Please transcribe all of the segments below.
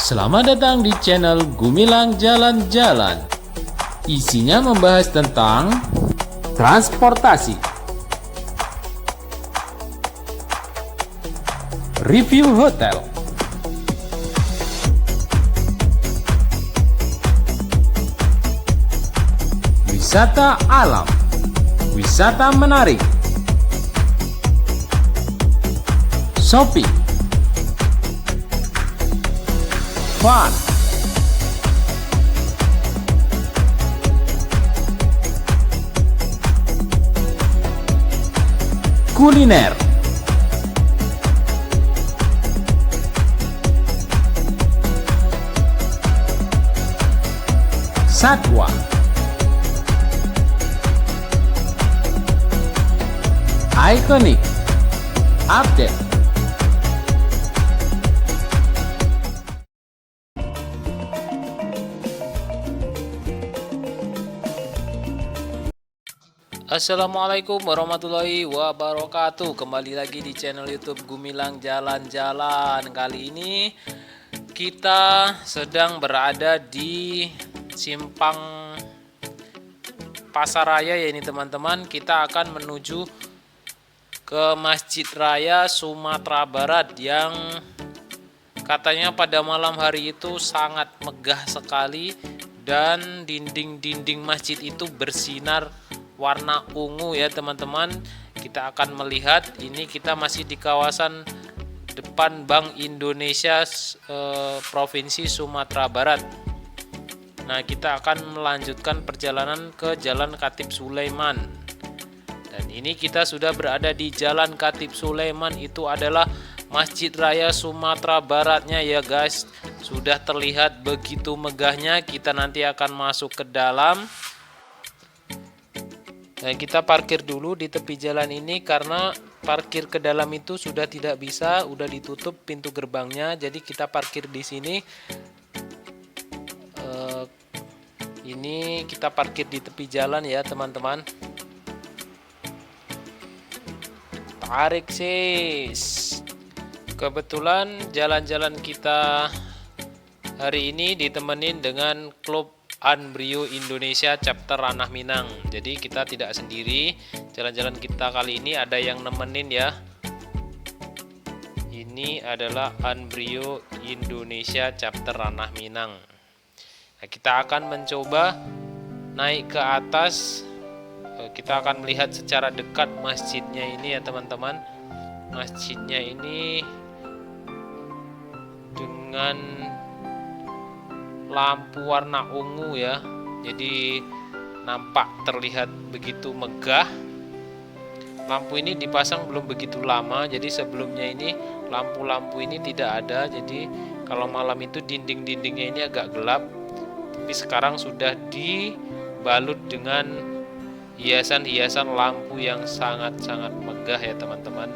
Selamat datang di channel Gumilang Jalan-Jalan. Isinya membahas tentang transportasi, review hotel, wisata alam, wisata menarik, shopping, fun, kuliner, satwa, ikonik, update. Assalamualaikum warahmatullahi wabarakatuh. Kembali lagi di channel YouTube Gumilang Jalan-Jalan. Kali ini kita sedang berada di simpang Pasar Raya ya ini teman-teman. Kita akan menuju ke Masjid Raya Sumatera Barat yang katanya pada malam hari itu sangat megah sekali dan dinding-dinding masjid itu bersinar warna ungu ya teman-teman. Kita akan melihat ini, kita masih di kawasan depan Bank Indonesia Provinsi Sumatera Barat. Nah, kita akan melanjutkan perjalanan ke Jalan Khatib Sulaiman. Dan ini kita sudah berada di Jalan Khatib Sulaiman, itu adalah Masjid Raya Sumatera Baratnya ya guys. Sudah terlihat begitu megahnya. Kita nanti akan masuk ke dalam. Nah, kita parkir dulu di tepi jalan ini karena parkir ke dalam itu sudah tidak bisa, udah ditutup pintu gerbangnya. Jadi kita parkir di sini. Ini kita parkir di tepi jalan ya teman-teman. Tarik sis. Kebetulan jalan-jalan kita hari ini ditemenin dengan klub Anbrio Indonesia Chapter Ranah Minang. Jadi kita tidak sendiri. Jalan-jalan kita kali ini ada yang nemenin ya. Ini adalah Anbrio Indonesia Chapter Ranah Minang. Nah, kita akan mencoba naik ke atas. Kita akan melihat secara dekat masjidnya ini ya teman-teman. Masjidnya ini dengan lampu warna ungu ya, jadi nampak terlihat begitu megah. Lampu ini dipasang belum begitu lama, jadi sebelumnya ini lampu-lampu ini tidak ada. Jadi kalau malam itu dinding-dindingnya ini agak gelap, tapi sekarang sudah dibalut dengan hiasan-hiasan lampu yang sangat-sangat megah ya teman-teman.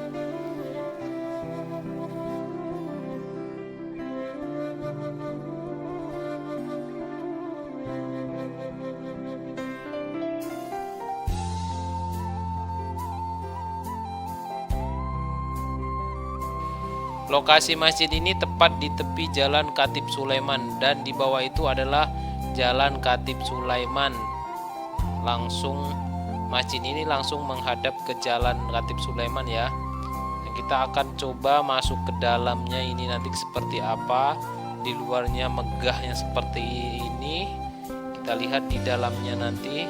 Lokasi masjid ini tepat di tepi Jalan Khatib Sulaiman dan di bawah itu adalah Jalan Khatib Sulaiman. Langsung masjid ini langsung menghadap ke Jalan Khatib Sulaiman ya. Dan kita akan coba masuk ke dalamnya ini nanti seperti apa. Di luarnya megahnya seperti ini. Kita lihat di dalamnya nanti.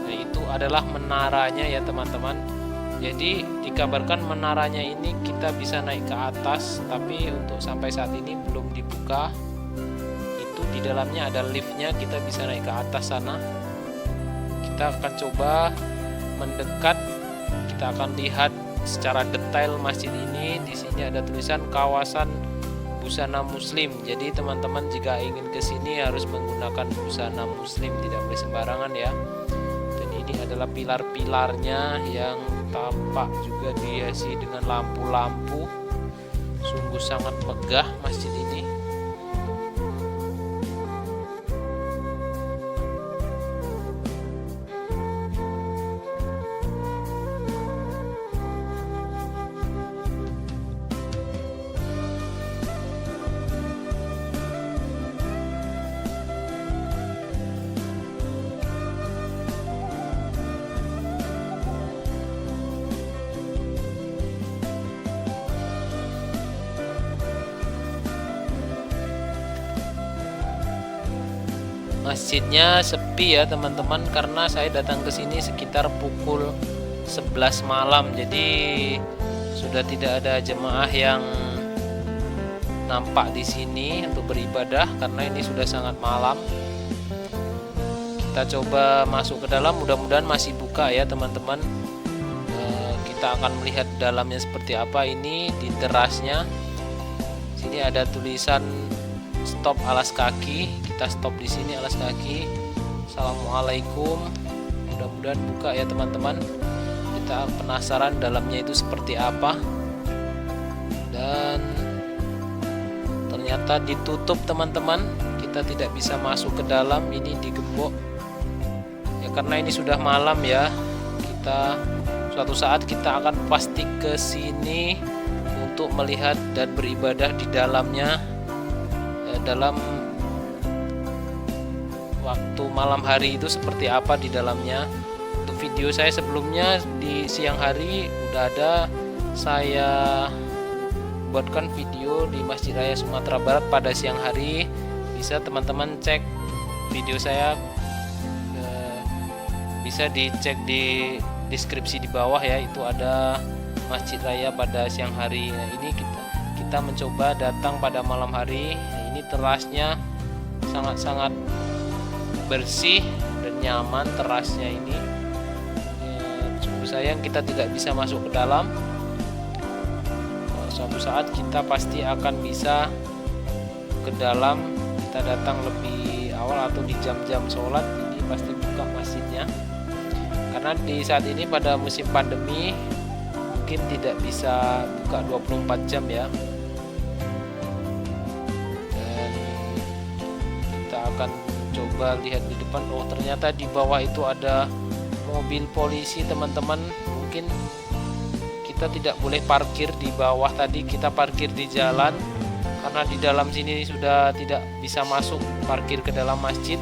Nah, itu adalah menaranya ya teman-teman. Jadi dikabarkan menaranya ini kita bisa naik ke atas, tapi untuk sampai saat ini belum dibuka. Itu di dalamnya ada liftnya, kita bisa naik ke atas sana. Kita akan coba mendekat. Kita akan lihat secara detail masjid ini. Di sini ada tulisan kawasan busana muslim. Jadi teman-teman jika ingin ke sini harus menggunakan busana muslim, tidak boleh sembarangan ya. Dan ini adalah pilar-pilarnya yang tampak juga dihiasi dengan lampu-lampu. Sungguh sangat megah masjid ini. masjidnya sepi ya teman-teman, karena saya datang ke sini sekitar pukul 11 malam. Jadi sudah tidak ada jemaah yang nampak di sini untuk beribadah karena ini sudah sangat malam. Kita coba masuk ke dalam, mudah-mudahan masih buka ya teman-teman. Kita akan melihat dalamnya seperti apa. Ini di terasnya. Sini ada tulisan stop alas kaki. Kita stop di sini alas kaki. Assalamualaikum. Mudah-mudahan buka ya teman-teman. Kita penasaran dalamnya itu seperti apa. Dan ternyata ditutup teman-teman. Kita tidak bisa masuk ke dalam. Ini digembok. Ya karena ini sudah malam ya. Suatu saat kita akan pasti ke sini untuk melihat dan beribadah di dalamnya dalam waktu malam hari itu seperti apa di dalamnya. Untuk video saya sebelumnya di siang hari udah ada saya buatkan video di Masjid Raya Sumatera Barat pada siang hari. Bisa teman-teman cek video saya, bisa dicek di deskripsi di bawah ya, itu ada Masjid Raya pada siang hari. Nah, ini kita mencoba datang pada malam hari. Nah, ini terasnya sangat-sangat bersih dan nyaman terasnya ini. Sungguh sayang kita tidak bisa masuk ke dalam. Suatu saat kita pasti akan bisa ke dalam. Kita datang lebih awal atau di jam-jam sholat, ini pasti buka masjidnya. Karena di saat ini pada musim pandemi mungkin tidak bisa buka 24 jam ya. Dan kita akan coba lihat di depan. Oh ternyata di bawah itu ada mobil polisi teman-teman. Mungkin kita tidak boleh parkir di bawah, tadi kita parkir di jalan karena di dalam sini sudah tidak bisa masuk parkir ke dalam masjid.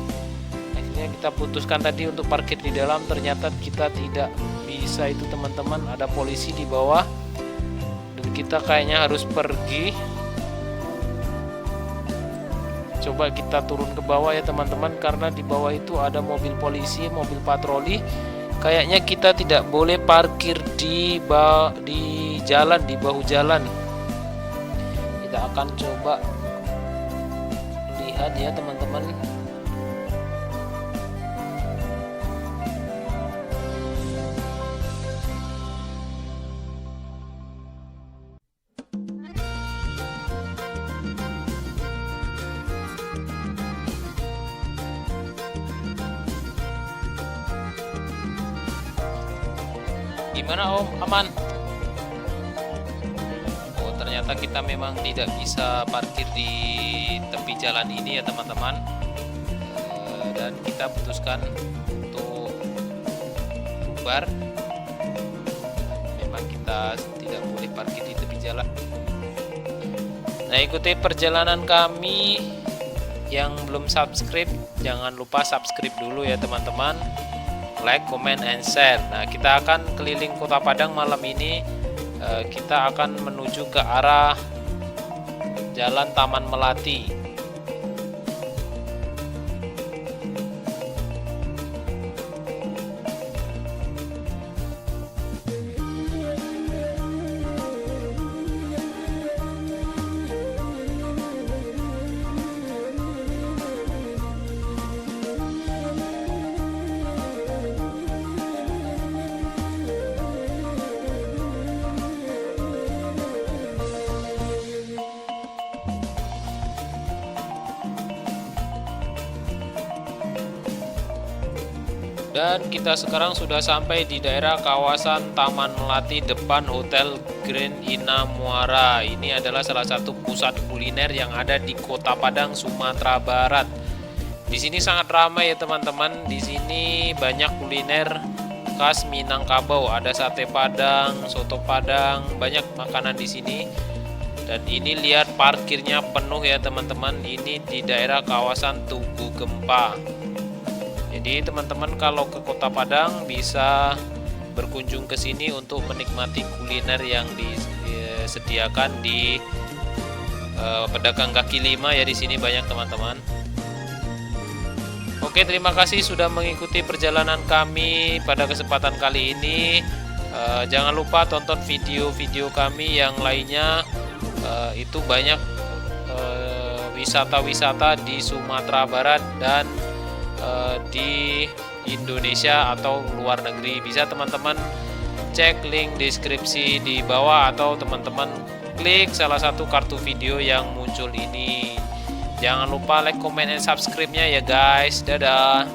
Kita putuskan tadi untuk parkir di dalam, ternyata kita tidak bisa itu teman-teman, ada polisi di bawah dan kita kayaknya harus pergi. Coba kita turun ke bawah ya teman-teman, karena di bawah itu ada mobil polisi, mobil patroli. Kayaknya kita tidak boleh parkir di jalan, di bahu jalan. Kita akan coba lihat ya teman-teman. Gimana Om? Aman? Oh ternyata kita memang tidak bisa parkir di tepi jalan ini ya teman-teman. Dan kita putuskan untuk bubar. Memang kita tidak boleh parkir di tepi jalan. Nah ikuti perjalanan kami. Yang belum subscribe jangan lupa subscribe dulu ya teman-teman. Like, comment, and share. Nah kita akan keliling Kota Padang malam ini. Kita akan menuju ke arah Jalan Taman Melati. Dan kita sekarang sudah sampai di daerah kawasan Taman Melati depan Hotel Grand Ina Muara. Ini adalah salah satu pusat kuliner yang ada di Kota Padang, Sumatera Barat. Di sini sangat ramai ya teman-teman. Di sini banyak kuliner khas Minangkabau. Ada sate Padang, soto Padang, banyak makanan di sini. Dan ini lihat parkirnya penuh ya teman-teman. Ini di daerah kawasan Tugu Gempa. Jadi teman-teman kalau ke Kota Padang bisa berkunjung ke sini untuk menikmati kuliner yang disediakan di pedagang kaki lima ya, di sini banyak teman-teman. Oke, terima kasih sudah mengikuti perjalanan kami pada kesempatan kali ini. Jangan lupa tonton video-video kami yang lainnya. Itu banyak wisata-wisata di Sumatera Barat dan di Indonesia atau luar negeri. Bisa teman-teman cek link deskripsi di bawah atau teman-teman klik salah satu kartu video yang muncul ini. Jangan lupa like, comment, dan subscribe-nya ya guys. Dadah.